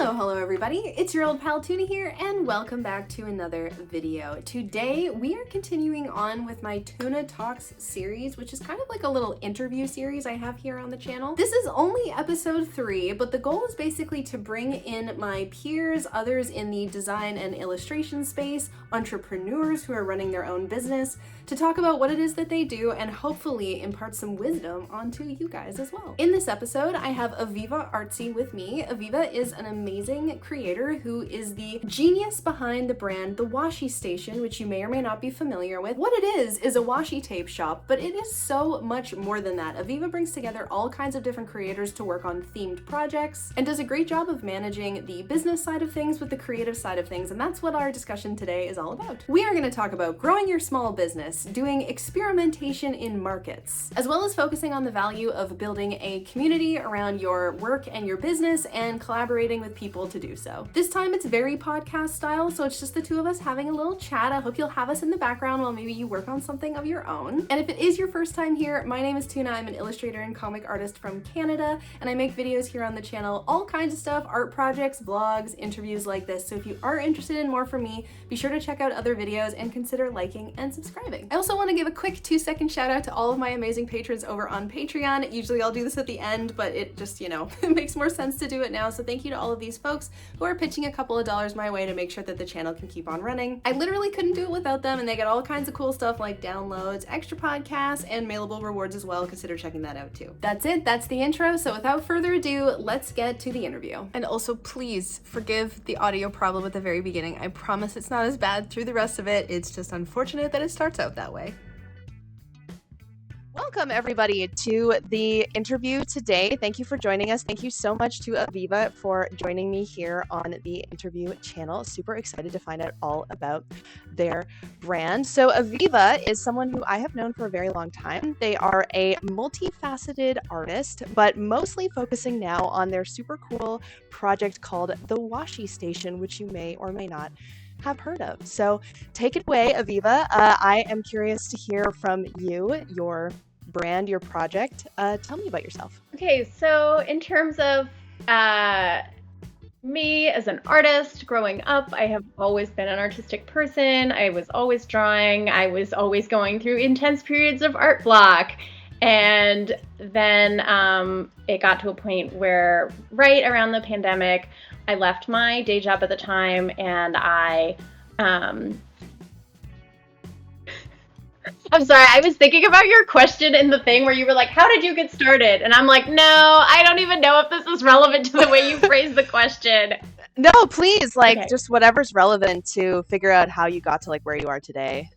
Hello everybody, it's your old pal Tuna here, and welcome back to another video. Today we are continuing on with my Tuna Talks series, which is kind of like a little interview series I have here on the channel. This is only episode 3, but the goal is basically to bring in my peers, others in the design and illustration space, entrepreneurs who are running their own business, to talk about what it is that they do and hopefully impart some wisdom onto you guys as well. In this episode, I have Aviva Artsy with me. Aviva is an amazing creator who is the genius behind the brand The Washi Station, which you may or may not be familiar with. What it is a washi tape shop, but it is so much more than that. Aviva brings together all kinds of different creators to work on themed projects and does a great job of managing the business side of things with the creative side of things, and that's what our discussion today is all about. We are going to talk about growing your small business, doing experimentation in markets, as well as focusing on the value of building a community around your work and your business and collaborating with people to do so. This time it's very podcast style, so it's just the two of us having a little chat. I hope you'll have us in the background while maybe you work on something of your own. And if it is your first time here, my name is Tuna. I'm an illustrator and comic artist from Canada, and I make videos here on the channel, all kinds of stuff, art projects, vlogs, interviews like this. So if you are interested in more from me, be sure to check out other videos and consider liking and subscribing. I also want to give a quick 2-second shout out to all of my amazing patrons over on Patreon. Usually I'll do this at the end, but it just, it makes more sense to do it now. So thank you to all of these folks who are pitching a couple of dollars my way to make sure that the channel can keep on running. I literally couldn't do it without them, and they get all kinds of cool stuff like downloads, extra podcasts, and mailable rewards as well. Consider checking that out too. That's it, that's the intro. So without further ado, let's get to the interview. And also please forgive the audio problem at the very beginning. I promise it's not as bad through the rest of it. It's just unfortunate that it starts out that way. Welcome everybody to the interview today. Thank you for joining us. Thank you so much to Aviva for joining me here on the interview channel. Super excited to find out all about their brand. So Aviva is someone who I have known for a very long time. They are a multifaceted artist, but mostly focusing now on their super cool project called The Washi Station, which you may or may not have heard of. So take it away, Aviva. I am curious to hear from you, your brand, your project. Tell me about yourself. Okay, so in terms of me as an artist growing up, I have always been an artistic person. I was always drawing. I was always going through intense periods of art block. And then it got to a point where right around the pandemic, I left my day job at the time, and I'm sorry, I was thinking about your question in the thing where you were like, how did you get started? And I'm like, no, I don't even know if this is relevant to the way you phrased the question. No, please, okay. Just whatever's relevant to figure out how you got to where you are today.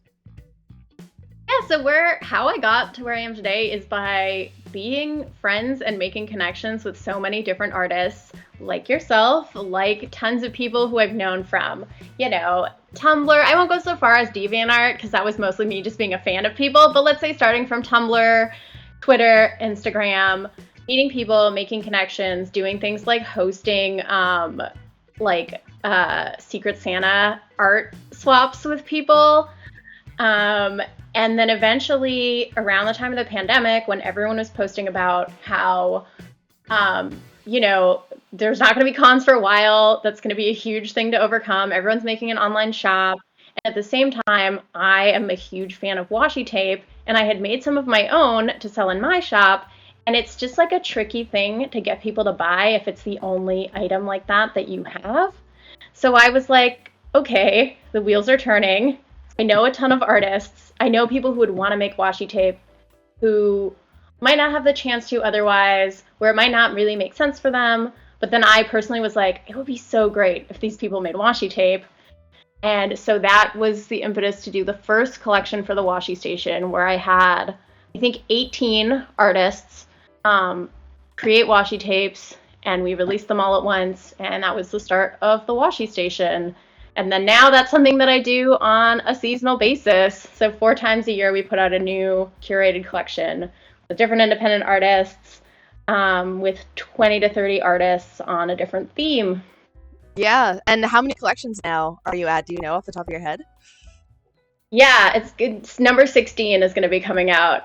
Yeah, so how I got to where I am today is by being friends and making connections with so many different artists like yourself, like tons of people who I've known from, Tumblr. I won't go so far as DeviantArt because that was mostly me just being a fan of people, but let's say starting from Tumblr, Twitter, Instagram, meeting people, making connections, doing things like hosting Secret Santa art swaps with people. And then eventually, around the time of the pandemic, when everyone was posting about how, there's not going to be cons for a while, that's going to be a huge thing to overcome. Everyone's making an online shop. And at the same time, I am a huge fan of washi tape, and I had made some of my own to sell in my shop. And it's just a tricky thing to get people to buy if it's the only item like that you have. So I was like, okay, the wheels are turning. I know a ton of artists. I know people who would want to make washi tape who might not have the chance to otherwise, where it might not really make sense for them. But then I personally was like, it would be so great if these people made washi tape. And so that was the impetus to do the first collection for the Washi Station, where I had, I think, 18 artists create washi tapes, and we released them all at once. And that was the start of the Washi Station. And then now that's something that I do on a seasonal basis. So 4 times a year, we put out a new curated collection with different independent artists, with 20 to 30 artists on a different theme. Yeah. And how many collections now are you at? Do you know off the top of your head? Yeah, it's number 16 is going to be coming out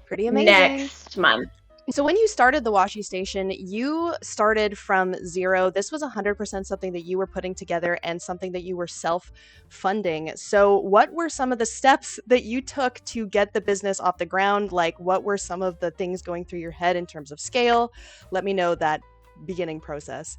pretty amazing next month. So when you started the Washi Station, you started from zero. This was 100% something that you were putting together and something that you were self-funding. So what were some of the steps that you took to get the business off the ground? Like, what were some of the things going through your head in terms of scale? Let me know that beginning process.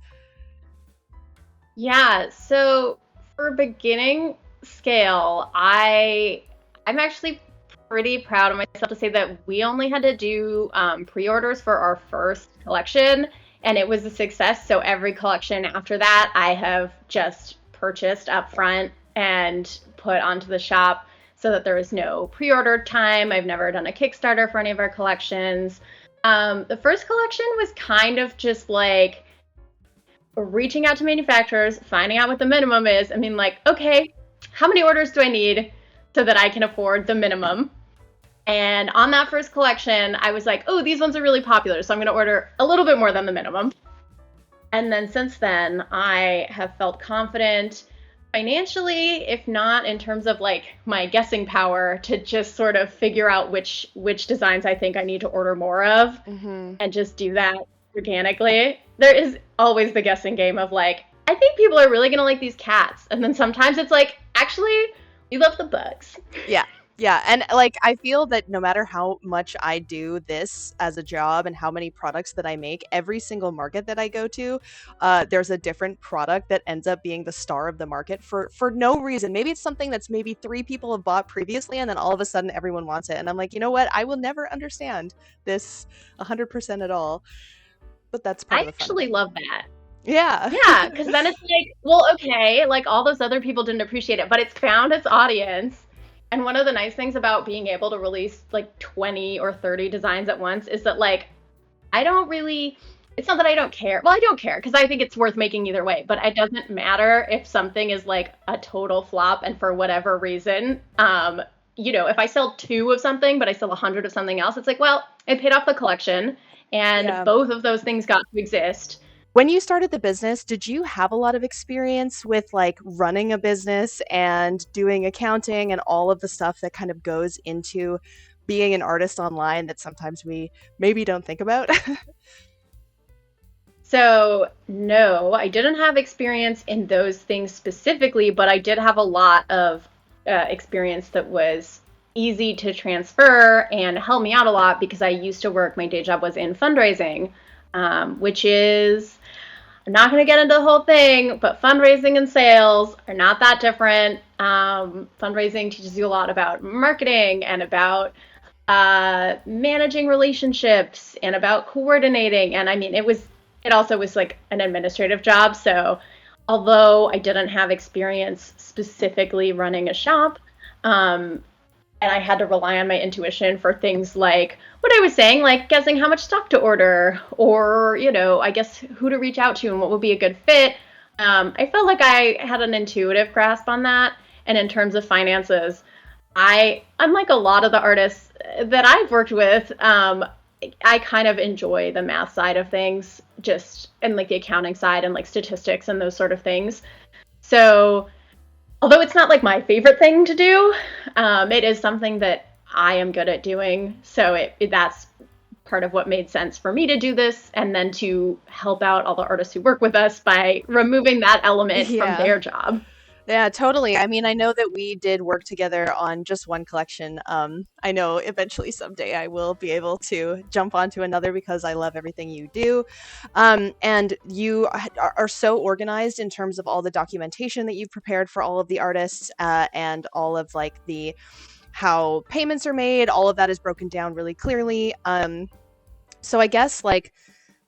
Yeah, so for beginning scale, I'm actually pretty proud of myself to say that we only had to do pre-orders for our first collection, and it was a success. So every collection after that, I have just purchased up front and put onto the shop so that there is no pre-order time. I've never done a Kickstarter for any of our collections. The first collection was kind of just like reaching out to manufacturers, finding out what the minimum is. I mean, like, okay, how many orders do I need so that I can afford the minimum? And on that first collection, I was like, oh, these ones are really popular, so I'm going to order a little bit more than the minimum. And then since then, I have felt confident financially, if not in terms of like my guessing power, to just sort of figure out which designs I think I need to order more of Mm-hmm. and just do that organically. There is always the guessing game of like, I think people are really gonna like these cats. And then sometimes it's like, actually, we love the bugs. Yeah. Yeah. And like, I feel that no matter how much I do this as a job and how many products that I make, every single market that I go to, there's a different product that ends up being the star of the market for no reason. Maybe it's something that's maybe three people have bought previously, and then all of a sudden everyone wants it. And I'm like, you know what? I will never understand this 100% at all. But that's part I of the fun of actually it. love that. Yeah. Yeah, because then it's like, well, okay, like all those other people didn't appreciate it, but it's found its audience. And one of the nice things about being able to release like 20 or 30 designs at once is that like I don't really, it's not that I don't care. Well, I don't care because I think it's worth making either way, but it doesn't matter if something is like a total flop and for whatever reason, if I sell two of something, but I sell 100 of something else, it's like, well, it paid off the collection and Yeah. both of those things got to exist. When you started the business, did you have a lot of experience with like running a business and doing accounting and all of the stuff that kind of goes into being an artist online that sometimes we maybe don't think about? So, no, I didn't have experience in those things specifically, but I did have a lot of experience that was easy to transfer and helped me out a lot because I used to work, my day job was in fundraising, which is, I'm not going to get into the whole thing, but fundraising and sales are not that different. Fundraising teaches you a lot about marketing and about managing relationships and about coordinating. And I mean, it also was like an administrative job. So although I didn't have experience specifically running a shop, and I had to rely on my intuition for things like what I was saying, like guessing how much stock to order, or, I guess who to reach out to and what would be a good fit. I felt like I had an intuitive grasp on that. And in terms of finances, unlike a lot of the artists that I've worked with, I kind of enjoy the math side of things, just and like the accounting side and like statistics and those sort of things. So, although it's not like my favorite thing to do, it is something that I am good at doing. So that's part of what made sense for me to do this, and then to help out all the artists who work with us by removing that element from Yeah. their job. Yeah, totally. I mean, I know that we did work together on just one collection. I know eventually someday I will be able to jump onto another because I love everything you do. And you are so organized in terms of all the documentation that you've prepared for all of the artists, and all of like the how payments are made. All of that is broken down really clearly. So I guess like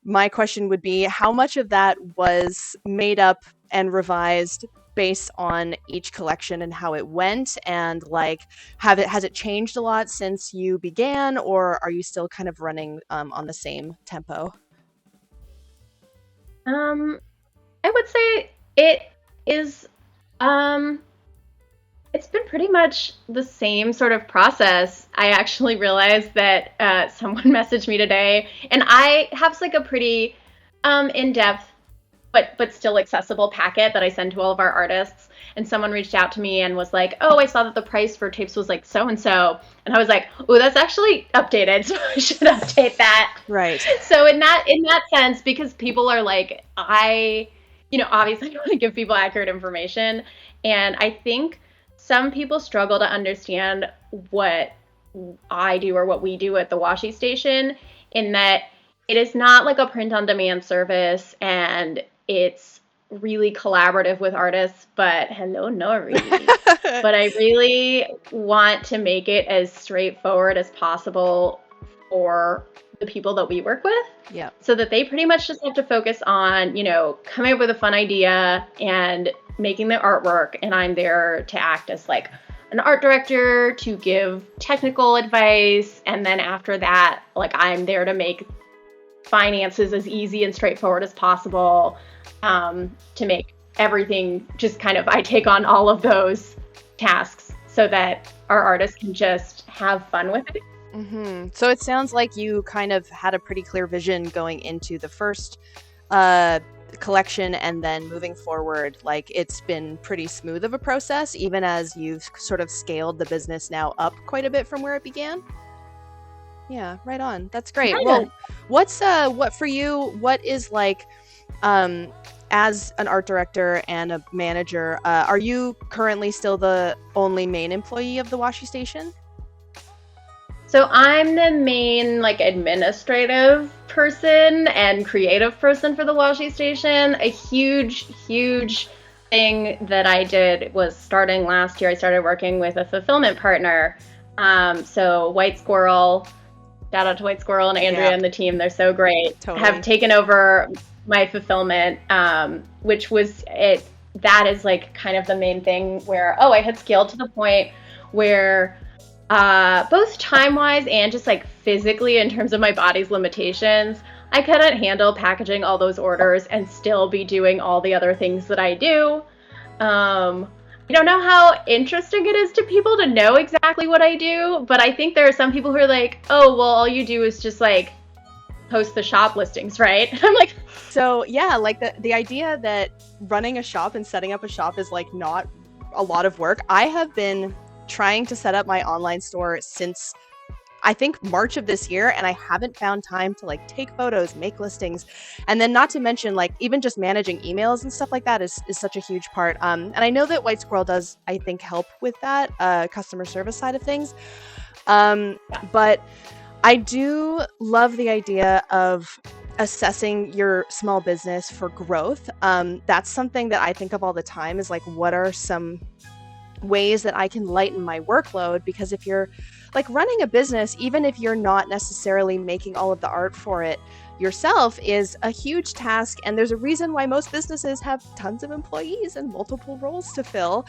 my question would be how much of that was made up and revised based on each collection and how it went, and like has it changed a lot since you began, or are you still kind of running on the same tempo? Um, I would say it is. Um, It's been pretty much the same sort of process. I actually realized that someone messaged me today, and I have like a pretty in-depth but still accessible packet that I send to all of our artists. and someone reached out to me and was like, oh, I saw that the price for tapes was like so-and-so. And I was like, oh, that's actually updated, so I should update that. Right. So in that sense, because people are like, obviously I want to give people accurate information. And I think some people struggle to understand what I do or what we do at the Washi station, in that it is not like a print on demand service and it's really collaborative with artists, but hello, Nori. But I really want to make it as straightforward as possible for the people that we work with. Yeah. So that they pretty much just have to focus on, coming up with a fun idea and making the artwork. And I'm there to act as like an art director, to give technical advice. And then after that, like, I'm there to make finances as easy and straightforward as possible, to make everything just kind of, I take on all of those tasks so that our artists can just have fun with it. Mm-hmm. So it sounds like you kind of had a pretty clear vision going into the first collection, and then moving forward, like, it's been pretty smooth of a process, even as you've sort of scaled the business now up quite a bit from where it began. Yeah, right on. That's great. Right Well, on. what for you, what is like, as an art director and a manager, are you currently still the only main employee of the Washi station? So I'm the main like administrative person and creative person for the Washi station. A huge thing that I did was, starting last year, I started working with a fulfillment partner. So White Squirrel, shout out to White Squirrel and Andrea Yeah. and the team. They're so great. Totally. Have taken over my fulfillment, which was it. That is like kind of the main thing where, I had scaled to the point where, both time-wise and just like physically in terms of my body's limitations, I couldn't handle packaging all those orders and still be doing all the other things that I do. I don't know how interesting it is to people to know exactly what I do, but I think there are some people who are like, oh, well, all you do is just like post the shop listings, right? I'm like, So yeah, like the idea that running a shop and setting up a shop is like not a lot of work. I have been trying to set up my online store since I think March of this year, and I haven't found time to like take photos, make listings, and then not to mention like even just managing emails and stuff like that is such a huge part. And I know that White Squirrel does, I think, help with that customer service side of things. But I do love the idea of assessing your small business for growth. That's something that I think of all the time, is like, what are some ways that I can lighten my workload? Because if you're like running a business, even if you're not necessarily making all of the art for it yourself, is a huge task. And there's a reason why most businesses have tons of employees and multiple roles to fill.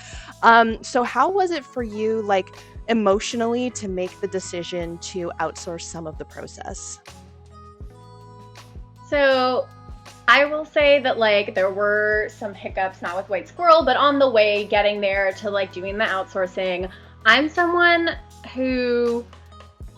So how was it for you, like emotionally, to make the decision to outsource some of the process? so I will say that like there were some hiccups, not with White Squirrel, but on the way getting there to like doing the outsourcing. I'm someone who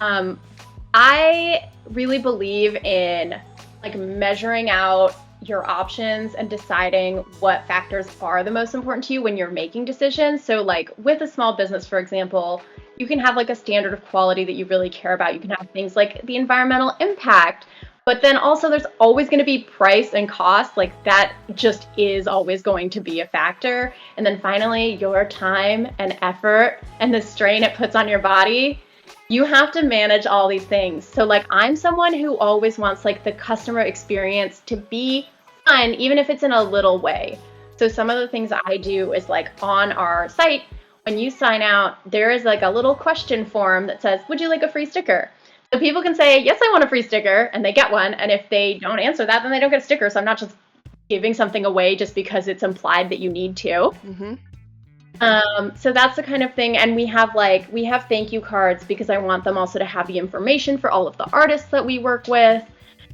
I really believe in like measuring out your options and deciding what factors are the most important to you when you're making decisions. So like with a small business, for example, you can have like a standard of quality that you really care about. You can have things like the environmental impact, but then also there's always going to be price and cost. Like that just is always going to be a factor. And then finally, your time and effort and the strain it puts on your body. You have to manage all these things. So like I'm someone who always wants like the customer experience to be fun, even if it's in a little way. So some of the things I do is like on our site, when you sign out, there is like a little question form that says, would you like a free sticker? So people can say, yes, I want a free sticker, and they get one. And if they don't answer that, then they don't get a sticker. So I'm not just giving something away just because it's implied that you need to. Mm-hmm. So that's the kind of thing. And we have thank you cards because I want them also to have the information for all of the artists that we work with.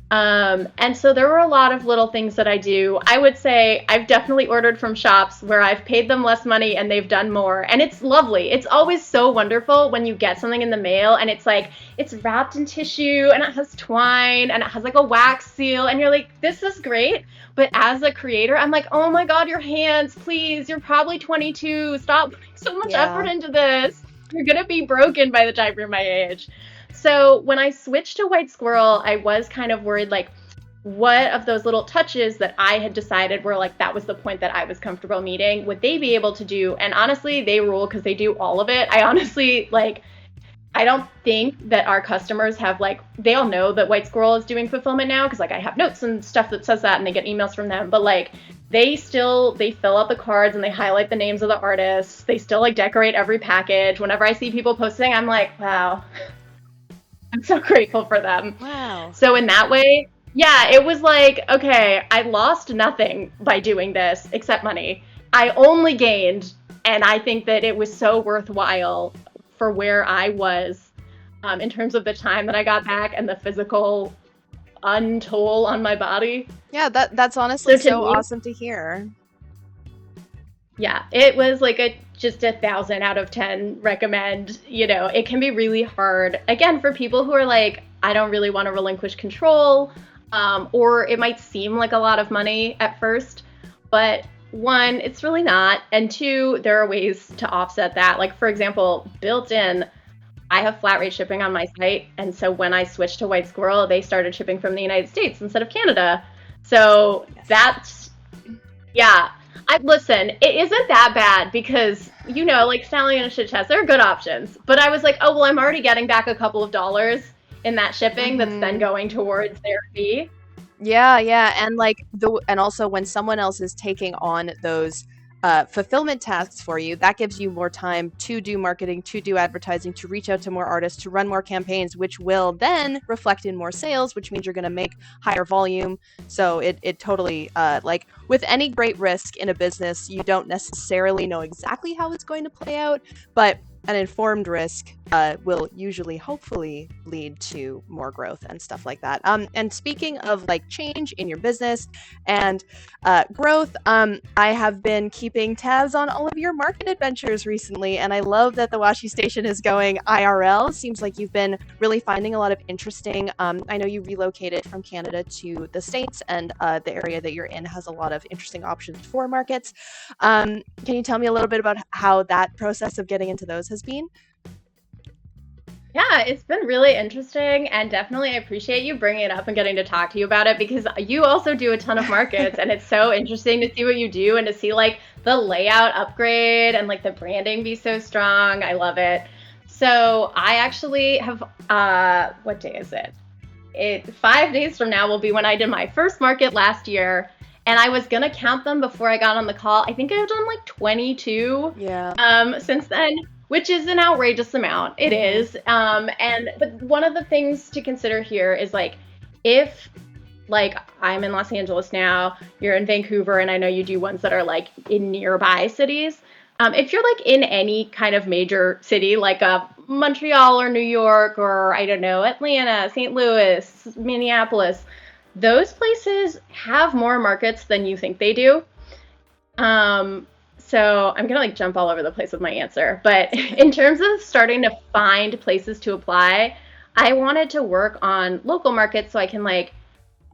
And so there were a lot of little things that I do. I would say I've definitely ordered from shops where I've paid them less money and they've done more. And it's lovely. It's always so wonderful when you get something in the mail and it's like, it's wrapped in tissue and it has twine and it has like a wax seal and you're like, this is great. But as a creator, I'm like, oh my God, your hands, please, you're probably 22. Stop putting so much effort into this. You're going to be broken by the time you're my age. So when I switched to White Squirrel, I was kind of worried, like, what of those little touches that I had decided were like, that was the point that I was comfortable meeting, would they be able to do? And honestly, they rule because they do all of it. I honestly, like, I don't think that our customers have, like, they all know that White Squirrel is doing fulfillment now because, like, I have notes and stuff that says that and they get emails from them. But, like, they fill out the cards and they highlight the names of the artists. They still, like, decorate every package. Whenever I see people posting, I'm like, wow, I'm so grateful for them. Wow. So in that way, yeah, it was like, okay, I lost nothing by doing this except money. I only gained, and I think that it was so worthwhile for where I was in terms of the time that I got back and the physical untoll on my body. Yeah, that's honestly so awesome to hear. Yeah, it was like just 1,000 out of 10 recommend. You know, it can be really hard, again, for people who are like, I don't really want to relinquish control, or it might seem like a lot of money at first, but one, it's really not. And two, there are ways to offset that. Like, for example, built in, I have flat rate shipping on my site. And so when I switched to White Squirrel, they started shipping from the United States instead of Canada. So that's, yeah. Listen, it isn't that bad because, you know, like styling in a shit chest, there are good options. But I was like, oh, well, I'm already getting back a couple of dollars in that shipping that's then going towards their fee. Yeah, and like and also when someone else is taking on those fulfillment tasks for you, that gives you more time to do marketing, to do advertising, to reach out to more artists, to run more campaigns, which will then reflect in more sales, which means you're going to make higher volume. So it totally, like with any great risk in a business, you don't necessarily know exactly how it's going to play out, but an informed risk will usually, hopefully, lead to more growth and stuff like that. And speaking of like change in your business and growth, I have been keeping tabs on all of your market adventures recently, and I love that the Washi station is going IRL. Seems like you've been really finding a lot of interesting. I know you relocated from Canada to the States, and the area that you're in has a lot of interesting options for markets. Can you tell me a little bit about how that process of getting into those has been? Yeah, it's been really interesting, and definitely I appreciate you bringing it up and getting to talk to you about it because you also do a ton of markets and it's so interesting to see what you do and to see like the layout upgrade and like the branding be so strong. I love it. So I actually have, what day is it? 5 days from now will be when I did my first market last year. And I was going to count them before I got on the call. I think I've done like 22 since then, which is an outrageous amount. It is. But one of the things to consider here is like, if like I'm in Los Angeles now, you're in Vancouver, and I know you do ones that are like in nearby cities. If you're like in any kind of major city, like Montreal or New York, or I don't know, Atlanta, St. Louis, Minneapolis, those places have more markets than you think they do. So I'm gonna like jump all over the place with my answer, but in terms of starting to find places to apply, I wanted to work on local markets so I can like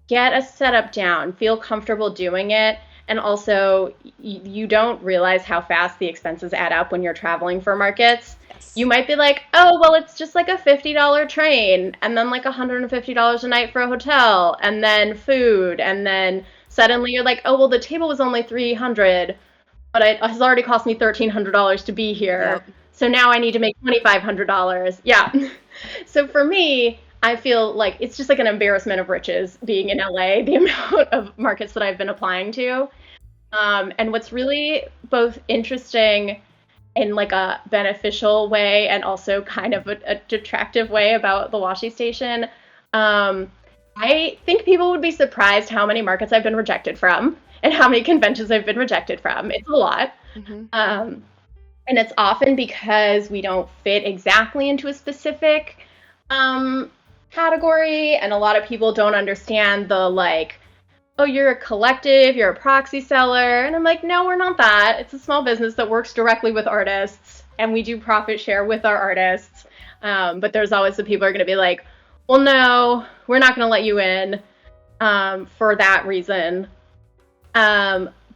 get a setup down, feel comfortable doing it. And also you don't realize how fast the expenses add up when you're traveling for markets. You might be like, oh, well, it's just like a $50 train and then like $150 a night for a hotel and then food. And then suddenly you're like, oh, well, the table was only $300, but it has already cost me $1,300 to be here. Yep. So now I need to make $2,500. Yeah. So for me, I feel like it's just like an embarrassment of riches being in LA, the amount of markets that I've been applying to. And what's really both interesting in like a beneficial way and also kind of a detractive way about the Washi station, I think people would be surprised how many markets I've been rejected from and how many conventions I've been rejected from. It's a lot. Mm-hmm. And it's often because we don't fit exactly into a specific category, and a lot of people don't understand the like, oh, you're a collective, you're a proxy seller. And I'm like, no, we're not that. It's a small business that works directly with artists, and we do profit share with our artists. But there's always the people who are going to be like, well, no, we're not going to let you in for that reason.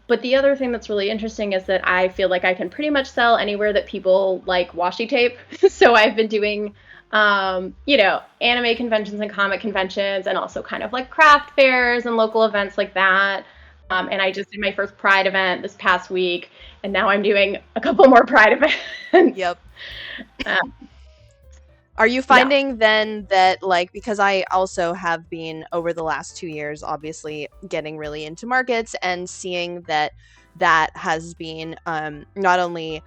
But the other thing that's really interesting is that I feel like I can pretty much sell anywhere that people like washi tape. So I've been doing, anime conventions and comic conventions, and also kind of like craft fairs and local events like that. And I just did my first Pride event this past week, and now I'm doing a couple more Pride events. Yep. Um, Are you yeah. finding then that, like, because I also have been over the last 2 years, obviously getting really into markets and seeing that has been not only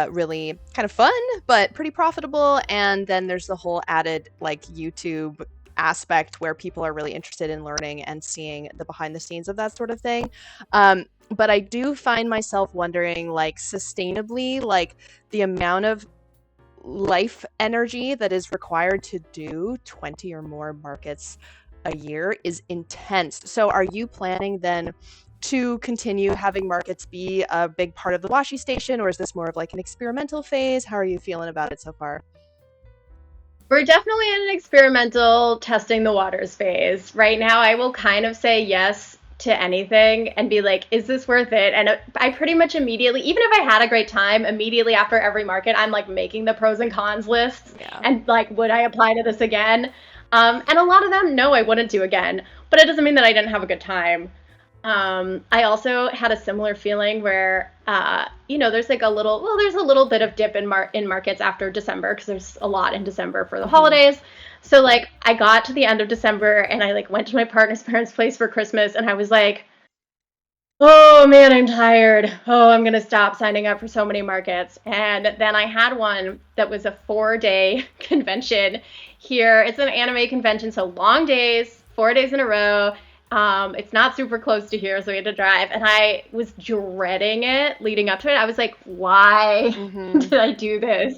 really kind of fun, but pretty profitable. And then there's the whole added like YouTube aspect where people are really interested in learning and seeing the behind the scenes of that sort of thing. But I do find myself wondering, like, sustainably, like the amount of life energy that is required to do 20 or more markets a year is intense. So are you planning then to continue having markets be a big part of the Washi station, or is this more of like an experimental phase? How are you feeling about it so far? We're definitely in an experimental testing the waters phase. Right now, I will kind of say yes to anything and be like, is this worth it? And I pretty much immediately, even if I had a great time, immediately after every market, I'm like making the pros and cons lists and like, would I apply to this again? And a lot of them, no, I wouldn't do again. But it doesn't mean that I didn't have a good time. I also had a similar feeling where, there's like there's a little bit of dip in markets after December, because there's a lot in December for the holidays. So like I got to the end of December and I like went to my partner's parents' place for Christmas, and I was like, oh man, I'm tired. Oh, I'm going to stop signing up for so many markets. And then I had one that was a 4-day convention here. It's an anime convention, so long days, 4 days in a row. It's not super close to here, so we had to drive. And I was dreading it leading up to it. I was like, why did I do this?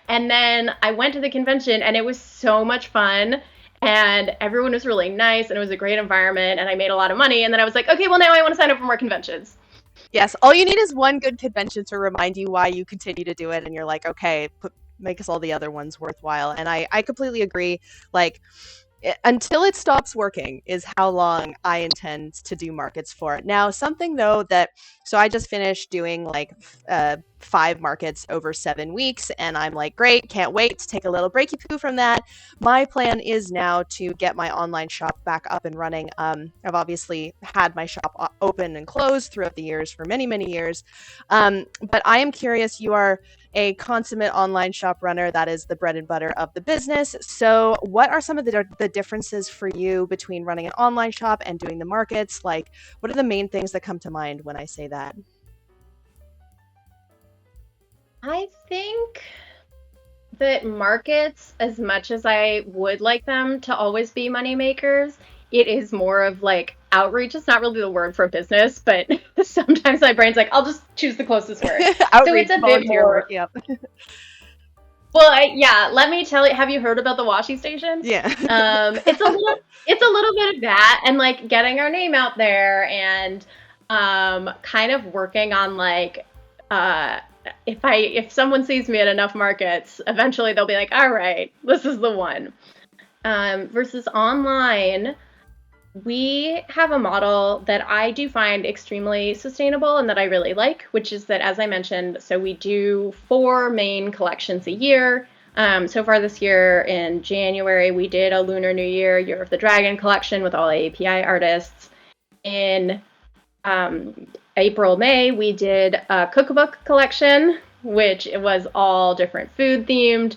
And then I went to the convention, and it was so much fun. And everyone was really nice, and it was a great environment, and I made a lot of money. And then I was like, okay, well, now I want to sign up for more conventions. Yes, all you need is one good convention to remind you why you continue to do it, and you're like, okay, make us all the other ones worthwhile. And I completely agree. Like, until it stops working is how long I intend to do markets for. Now, something though so I just finished doing like 5 markets over 7 weeks, and I'm like, great, can't wait to take a little breaky poo from that. My plan is now to get my online shop back up and running. I've obviously had my shop open and closed throughout the years for many, many years. But I am curious, you are a consummate online shop runner. That is the bread and butter of the business. So what are some of the differences for you between running an online shop and doing the markets? Like, what are the main things that come to mind when I say that? I think that markets, as much as I would like them to always be money makers, it is more of like outreach. It's not really the word for business, but sometimes my brain's like, I'll just choose the closest word. Outreach, so it's a bit more work, yep. Well, let me tell you. Have you heard about the Washi station? Yeah. It's a little bit of that, and like getting our name out there, and kind of working on like if someone sees me at enough markets, eventually they'll be like, all right, this is the one. Versus online, we have a model that I do find extremely sustainable and that I really like, which is that, as I mentioned, so we do 4 main collections a year. So far this year in January, we did a Lunar New Year, Year of the Dragon collection with all API artists. In April, May, we did a cookbook collection, which was all different food themed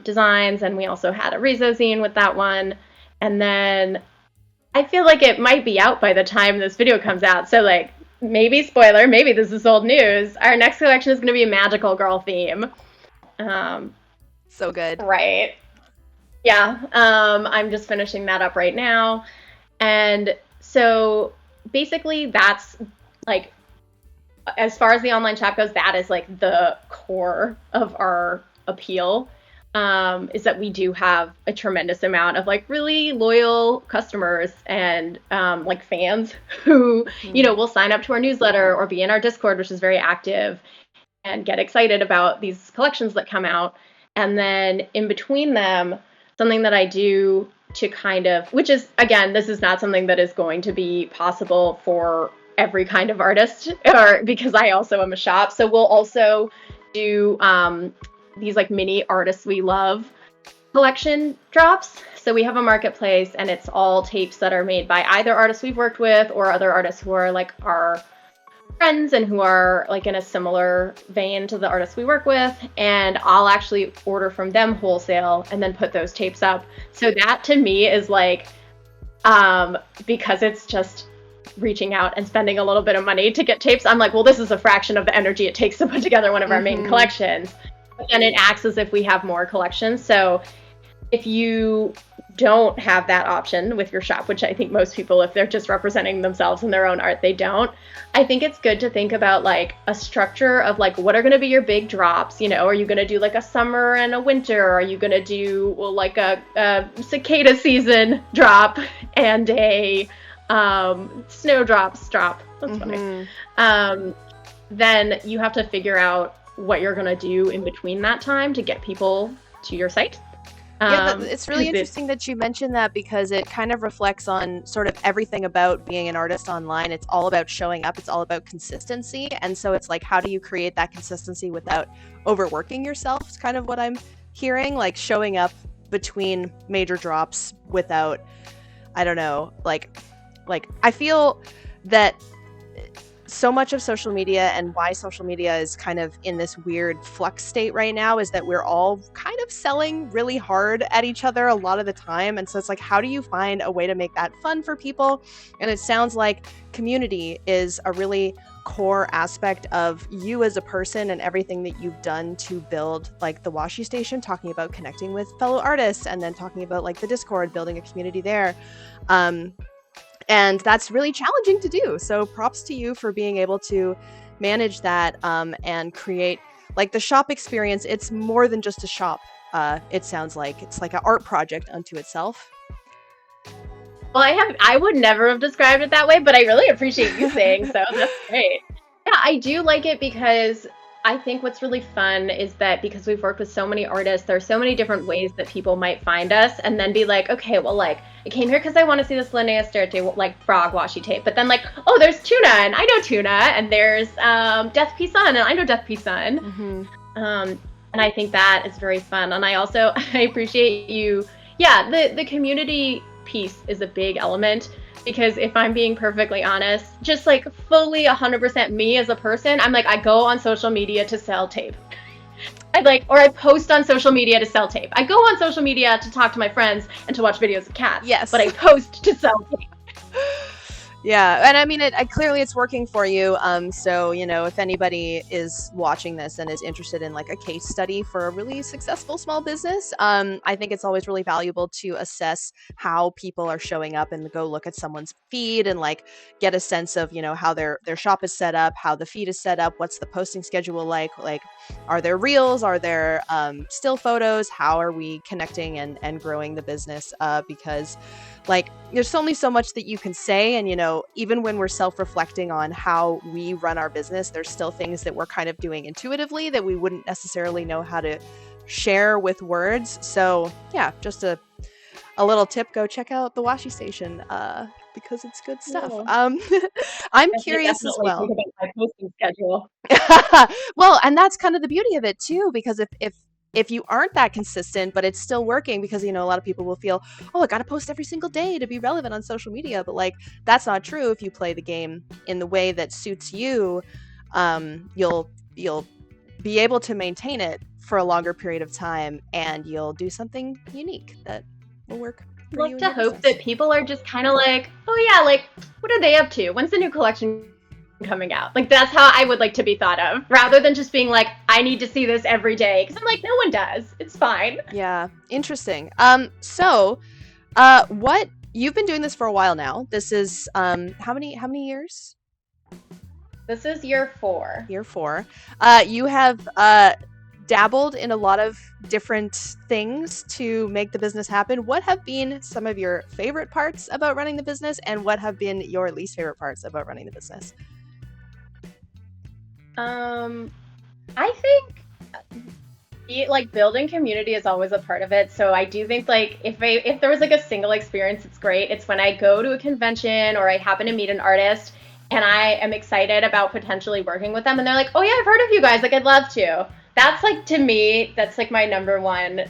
designs. And we also had a Rizo zine with that one. And then I feel like it might be out by the time this video comes out. So like, maybe spoiler, maybe this is old news. Our next collection is going to be a magical girl theme. So good. Right. Yeah. I'm just finishing that up right now. And so basically that's like, as far as the online shop goes, that is like the core of our appeal. Is that we do have a tremendous amount of like really loyal customers and like fans who, will sign up to our newsletter or be in our Discord, which is very active, and get excited about these collections that come out. And then in between them, something that I do to kind of, which is, again, this is not something that is going to be possible for every kind of artist, or because I also am a shop. So we'll also do these like mini artists we love collection drops. So we have a marketplace, and it's all tapes that are made by either artists we've worked with or other artists who are like our friends and who are like in a similar vein to the artists we work with. And I'll actually order from them wholesale and then put those tapes up. So that to me is like, because it's just reaching out and spending a little bit of money to get tapes, I'm like, well, this is a fraction of the energy it takes to put together one of our main collections. But then it acts as if we have more collections. So if you don't have that option with your shop, which I think most people, if they're just representing themselves in their own art, they don't. I think it's good to think about like a structure of like, what are going to be your big drops? You know, are you going to do like a summer and a winter? Are you going to do like a cicada season drop and a snowdrops drop? That's funny. Then you have to figure out what you're going to do in between that time to get people to your site. It's really interesting that you mentioned that, because it kind of reflects on sort of everything about being an artist online. It's all about showing up. It's all about consistency. And so it's like, how do you create that consistency without overworking yourself? It's kind of what I'm hearing, like showing up between major drops without, I don't know, like I feel that so much of social media, and why social media is kind of in this weird flux state right now, is that we're all kind of selling really hard at each other a lot of the time. And so it's like, how do you find a way to make that fun for people? And it sounds like community is a really core aspect of you as a person and everything that you've done to build like the Washi Station, talking about connecting with fellow artists, and then talking about like the Discord, building a community there. And that's really challenging to do. So props to you for being able to manage that and create like the shop experience. It's more than just a shop. It sounds like it's like an art project unto itself. Well, I would never have described it that way, but I really appreciate you saying so. That's great. Yeah, I do like it because I think what's really fun is that because we've worked with so many artists, there are so many different ways that people might find us and then be like, okay, well, like, I came here because I want to see this Linnaeus Sterte, like, frog washi tape. But then, like, oh, there's Tuna, and I know Tuna, and there's Death P Sun, and I know Death P Sun. And I think that is very fun. And I appreciate you. Yeah, the community piece is a big element. Because if I'm being perfectly honest, just like fully 100% me as a person, I'm like, I go on social media to sell tape. I post on social media to sell tape. I go on social media to talk to my friends and to watch videos of cats. Yes. But I post to sell tape. Yeah, and I mean, clearly it's working for you. So, you know, if anybody is watching this and is interested in like a case study for a really successful small business, I think it's always really valuable to assess how people are showing up and go look at someone's feed and like get a sense of, you know, how their shop is set up, how the feed is set up, what's the posting schedule like are there reels, are there still photos, how are we connecting and growing the business? Because like there's only so much that you can say, and you know, even when we're self-reflecting on how we run our business, there's still things that we're kind of doing intuitively that we wouldn't necessarily know how to share with words. So yeah, just a little tip, go check out the Washi Station because it's good stuff. I'm curious as well. Think about my posting schedule. Well, and that's kind of the beauty of it too, because if you aren't that consistent, but it's still working, because, you know, a lot of people will feel, oh, I got to post every single day to be relevant on social media. But like, that's not true. If you play the game in the way that suits you, you'll be able to maintain it for a longer period of time, and you'll do something unique that will work. I like to hope that people are just kind of like, oh yeah, like, what are they up to? When's the new collection coming out? Like, that's how I would like to be thought of, rather than just being like, I need to see this every day, because I'm like, no one does. It's fine. Yeah, interesting. So what you've been doing this for a while now. This is how many years? This is year 4. Year 4. You have dabbled in a lot of different things to make the business happen. What have been some of your favorite parts about running the business, and what have been your least favorite parts about running the business? I think like building community is always a part of it. So I do think like if there was like a single experience, it's great. It's when I go to a convention or I happen to meet an artist and I am excited about potentially working with them. And they're like, oh yeah, I've heard of you guys. Like, I'd love to. That's like, to me, that's like my number one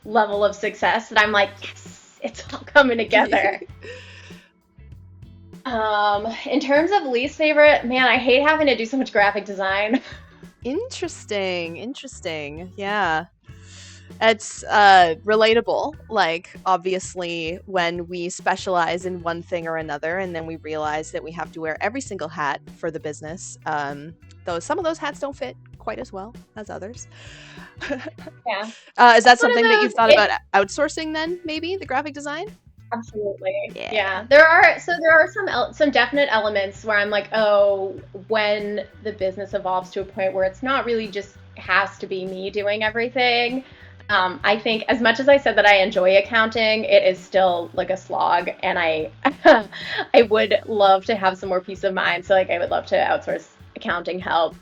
level of success. And I'm like, yes, it's all coming together. In terms of least favorite, man, I hate having to do so much graphic design. Interesting. Yeah. It's relatable. Like, obviously, when we specialize in one thing or another, and then we realize that we have to wear every single hat for the business, though some of those hats don't fit quite as well as others. Yeah. Is that something that you've thought about outsourcing then, maybe, the graphic design? Absolutely. Yeah. Yeah. There are some definite elements where I'm like, oh, when the business evolves to a point where it's not really just has to be me doing everything. I think as much as I said that I enjoy accounting, it is still like a slog, and I would love to have some more peace of mind. So like I would love to outsource accounting help.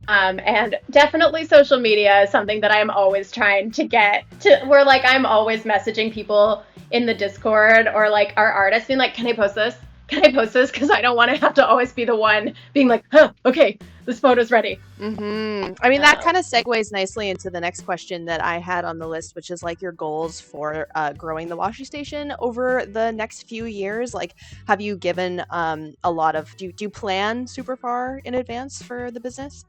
And definitely social media is something that I'm always trying to get to, where like I'm always messaging people in the Discord or like our artists being like, can I post this? Can I post this? Because I don't want to have to always be the one being like, okay, this photo's ready. Mm-hmm. I mean, that kind of segues nicely into the next question that I had on the list, which is like your goals for growing the Washi Station over the next few years. Like, have you given a lot of, do you plan super far in advance for the business?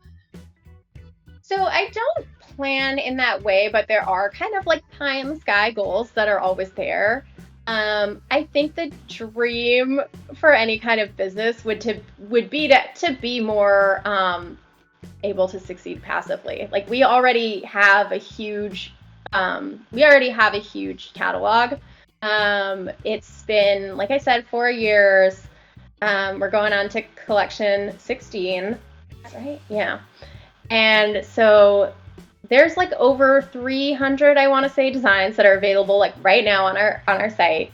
So I don't plan in that way, but there are kind of like pie in the sky goals that are always there. I think the dream for any kind of business would be to be more able to succeed passively. Like we already have a huge catalog. It's been, like I said, 4 years. We're going on to collection 16, right? Yeah. And so there's like over 300, I want to say, designs that are available like right now on our site.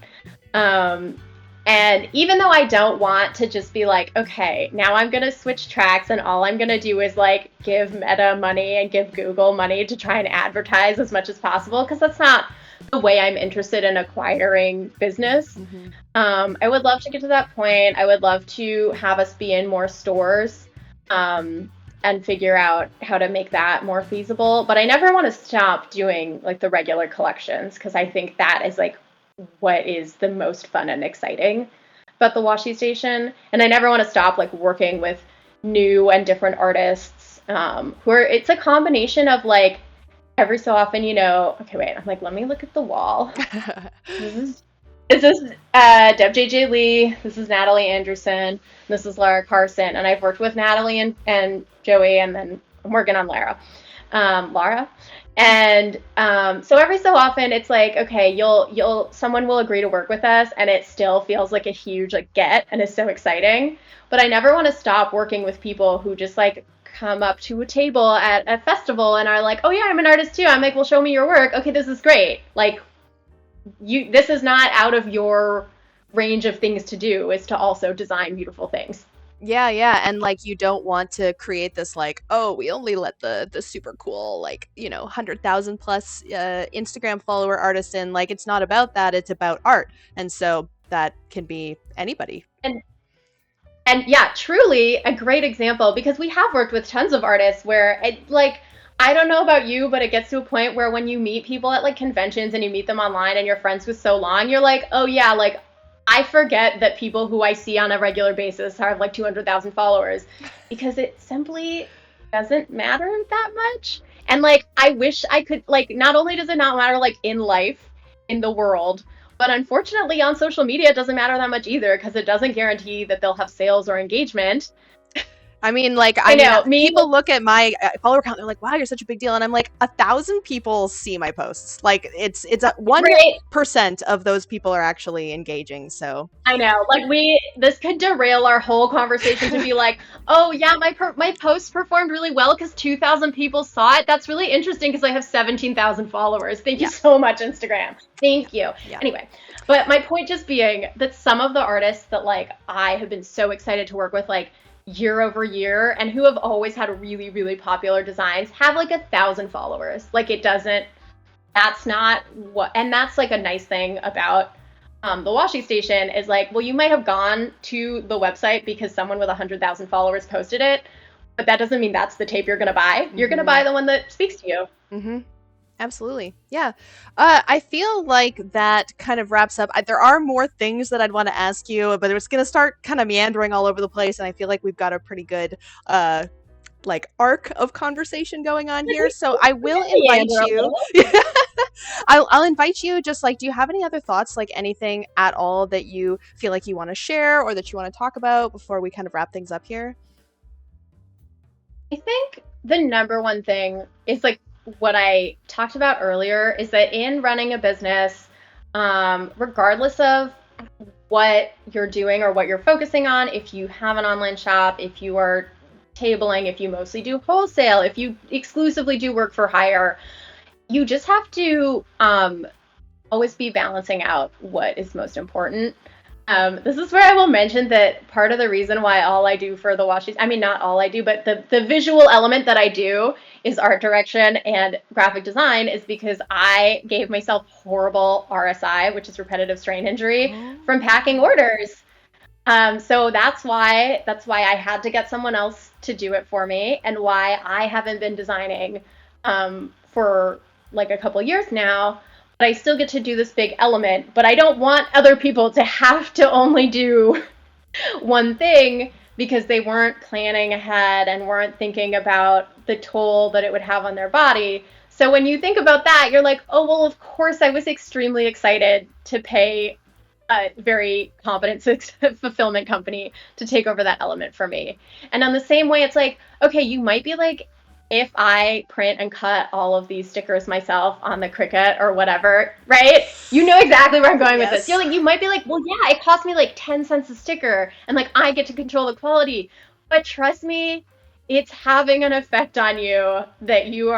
And even though I don't want to just be like, okay, now I'm going to switch tracks and all I'm going to do is like give Meta money and give Google money to try and advertise as much as possible, because that's not the way I'm interested in acquiring business. Mm-hmm. I would love to get to that point. I would love to have us be in more stores. And figure out how to make that more feasible. But I never want to stop doing like the regular collections, because I think that is like what is the most fun and exciting about the Washi Station. And I never want to stop like working with new and different artists who are, it's a combination of like every so often, okay, wait, I'm like, let me look at the wall. This is Deb JJ Lee. This is Natalie Anderson. This is Lara Carson. And I've worked with Natalie and Joey, and then I'm working on Lara. And so every so often it's like, okay, someone will agree to work with us, and it still feels like a huge like get and is so exciting. But I never want to stop working with people who just like come up to a table at a festival and are like, oh yeah, I'm an artist too. I'm like, well, show me your work. Okay, this is great. Like, this is not out of your range of things to do, is to also design beautiful things. Yeah. And like, you don't want to create this like, oh, we only let the super cool, like, 100,000 plus Instagram follower artists in. Like, it's not about that. It's about art. And so that can be anybody. And yeah, truly a great example, because we have worked with tons of artists where it like, I don't know about you, but it gets to a point where when you meet people at like conventions and you meet them online and you're friends with so long, you're like, oh yeah, like I forget that people who I see on a regular basis have like 200,000 followers, because it simply doesn't matter that much. And like, I wish I could, like, not only does it not matter like in life, in the world, but unfortunately on social media, it doesn't matter that much either, because it doesn't guarantee that they'll have sales or engagement. I mean, like, I know people look at my follower count, they're like, wow, you're such a big deal. And I'm like, 1,000 people see my posts. Like, it's a 1% of those people are actually engaging. So I know, like, this could derail our whole conversation to be like, oh yeah, my post performed really well because 2,000 people saw it. That's really interesting because I have 17,000 followers. Thank you so much, Instagram. Thank you. Yeah. Anyway, but my point just being that some of the artists that like I have been so excited to work with, like, year over year, and who have always had really, really popular designs, have like 1,000 followers. Like, that's not what, and that's like a nice thing about the Washi station is like, well, you might have gone to the website because someone with 100,000 followers posted it, but that doesn't mean that's the tape you're going to buy. You're going to buy the one that speaks to you. Mm-hmm. Absolutely. Yeah. I feel like that kind of wraps up. There are more things that I'd want to ask you, but it's going to start kind of meandering all over the place. And I feel like we've got a pretty good, like arc of conversation going on here. So I will invite you. I'll invite you. Just like, do you have any other thoughts, like anything at all that you feel like you want to share or that you want to talk about before we kind of wrap things up here? I think the number one thing is like what I talked about earlier is that in running a business, regardless of what you're doing or what you're focusing on, if you have an online shop, if you are tabling, if you mostly do wholesale, if you exclusively do work for hire, you just have to always be balancing out what is most important. This is where I will mention that part of the reason why all I do for the Washi, I mean, not all I do, but the visual element that I do is art direction and graphic design is because I gave myself horrible RSI, which is repetitive strain injury, from packing orders. So that's why I had to get someone else to do it for me, and why I haven't been designing for like a couple years now. But I still get to do this big element, but I don't want other people to have to only do one thing because they weren't planning ahead and weren't thinking about the toll that it would have on their body. So when you think about that, you're like, oh, well, of course I was extremely excited to pay a very competent fulfillment company to take over that element for me. And on the same way, it's like, okay, you might be like, if I print and cut all of these stickers myself on the Cricut or whatever, right? You know exactly where I'm going with this. You're like, you might be like, well, yeah, it cost me like 10 cents a sticker and like I get to control the quality. But trust me, it's having an effect on you that you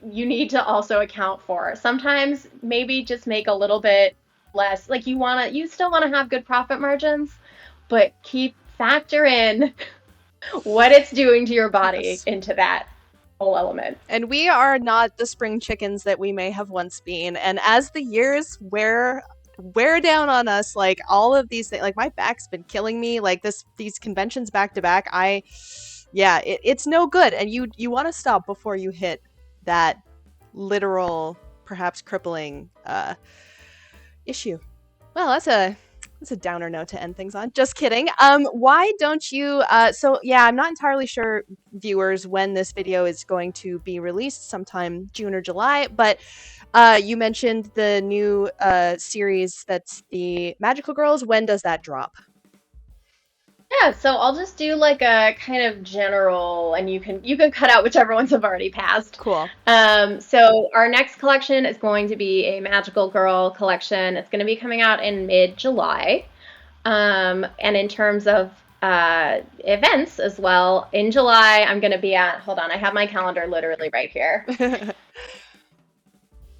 need to also account for. Sometimes maybe just make a little bit less, like you still want to have good profit margins, but factor in what it's doing to your body into that whole element. And we are not the spring chickens that we may have once been. And as the years wear down on us, like all of these things, like my back's been killing me, like these conventions back to back, it's no good. And you want to stop before you hit that literal, perhaps crippling issue. Well, that's a downer note to end things on. Just kidding. Why don't you, I'm not entirely sure, viewers, when this video is going to be released, sometime June or July, but you mentioned the new series that's the Magical Girls. When does that drop? Yeah, so I'll just do like a kind of general, and you can cut out whichever ones have already passed. Cool. So our next collection is going to be a Magical Girl collection. It's going to be coming out in mid-July. And in terms of events as well, in July I'm going to be at, hold on, I have my calendar literally right here.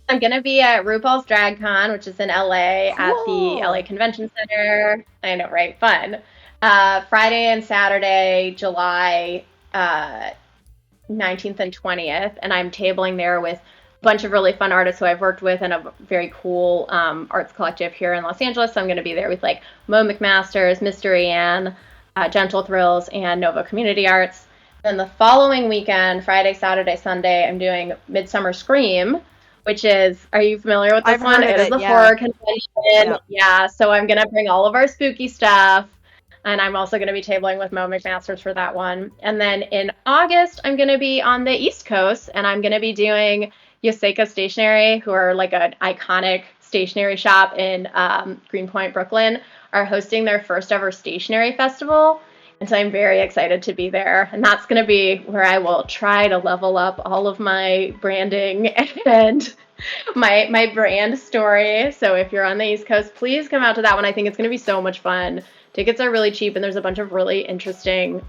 I'm going to be at RuPaul's Drag Con, which is in LA, at the LA Convention Center. I know, right? Fun. Friday and Saturday, July 19th and 20th, and I'm tabling there with a bunch of really fun artists who I've worked with and a very cool arts collective here in Los Angeles. So I'm going to be there with like Mo McMasters, Mystery Ann, Gentle Thrills, and Nova Community Arts. Then the following weekend, Friday, Saturday, Sunday, I'm doing Midsummer Scream, which is, are you familiar with this one? It is a horror convention. Yeah, so I'm going to bring all of our spooky stuff. And I'm also going to be tabling with Mo McMasters for that one. And then in August, I'm going to be on the East Coast, and I'm going to be doing Yoseka Stationery, who are like an iconic stationery shop in Greenpoint, Brooklyn, are hosting their first ever stationery festival. And so I'm very excited to be there. And that's going to be where I will try to level up all of my branding and my brand story. So if you're on the East Coast, please come out to that one. I think it's going to be so much fun. Tickets are really cheap, and there's a bunch of really interesting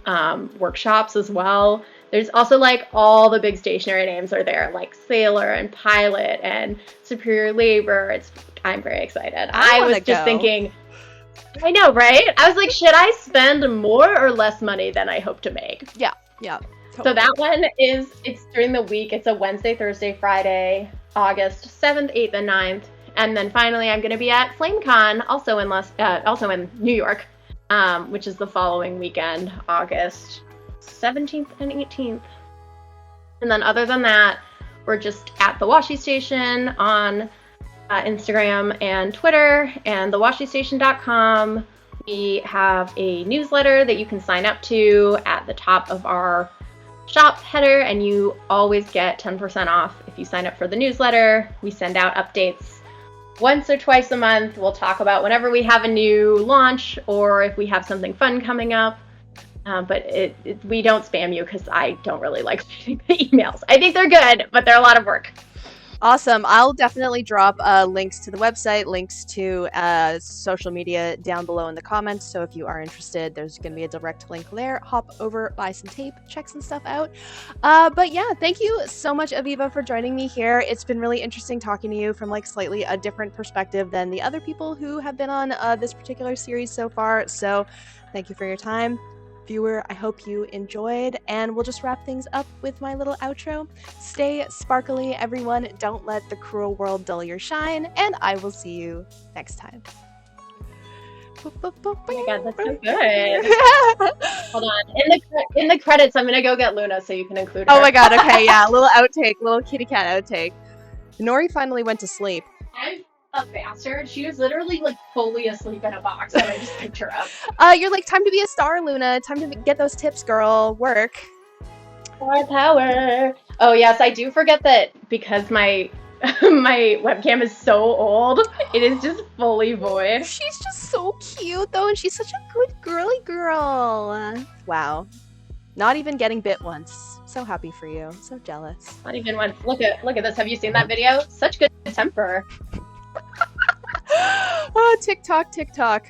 workshops as well. There's also like all the big stationery names are there, like Sailor and Pilot and Superior Labor. I'm very excited. I was just thinking, I know, right? I was like, should I spend more or less money than I hope to make? Yeah. Totally. So that one it's during the week. It's a Wednesday, Thursday, Friday, August 7th, 8th, and 9th. And then finally, I'm going to be at FlameCon, also in New York, which is the following weekend, August 17th and 18th. And then other than that, we're just at the Washi Station on Instagram and Twitter, and thewashystation.com. We have a newsletter that you can sign up to at the top of our shop header, and you always get 10% off if you sign up for the newsletter. We send out updates once or twice a month. We'll talk about whenever we have a new launch or if we have something fun coming up. But we don't spam you because I don't really like reading the emails. I think they're good, but they're a lot of work. Awesome. I'll definitely drop links to the website, links to social media down below in the comments. So if you are interested, there's going to be a direct link there. Hop over, buy some tape, check some stuff out. But yeah, thank you so much, Aviva, for joining me here. It's been really interesting talking to you from like slightly a different perspective than the other people who have been on this particular series so far. So thank you for your time. Viewer, I hope you enjoyed, and we'll just wrap things up with my little outro. Stay sparkly, everyone. Don't let the cruel world dull your shine, and I will see you next time. Oh my god, that's so good. Hold on. In the credits, I'm gonna go get Luna so you can include her. Oh my god, okay, yeah. Little outtake, little kitty cat outtake. Nori finally went to sleep. I'm a bastard. She was literally like fully asleep in a box and I just picked her up. You're like, time to be a star, Luna. Time to get those tips, girl. Work. Star power. Oh yes, I do forget that because my my webcam is so old, it is just fully void. She's just so cute though, and she's such a good girly girl. Wow. Not even getting bit once. So happy for you. So jealous. Not even once. Look at this. Have you seen that video? Such good temper. Oh, TikTok.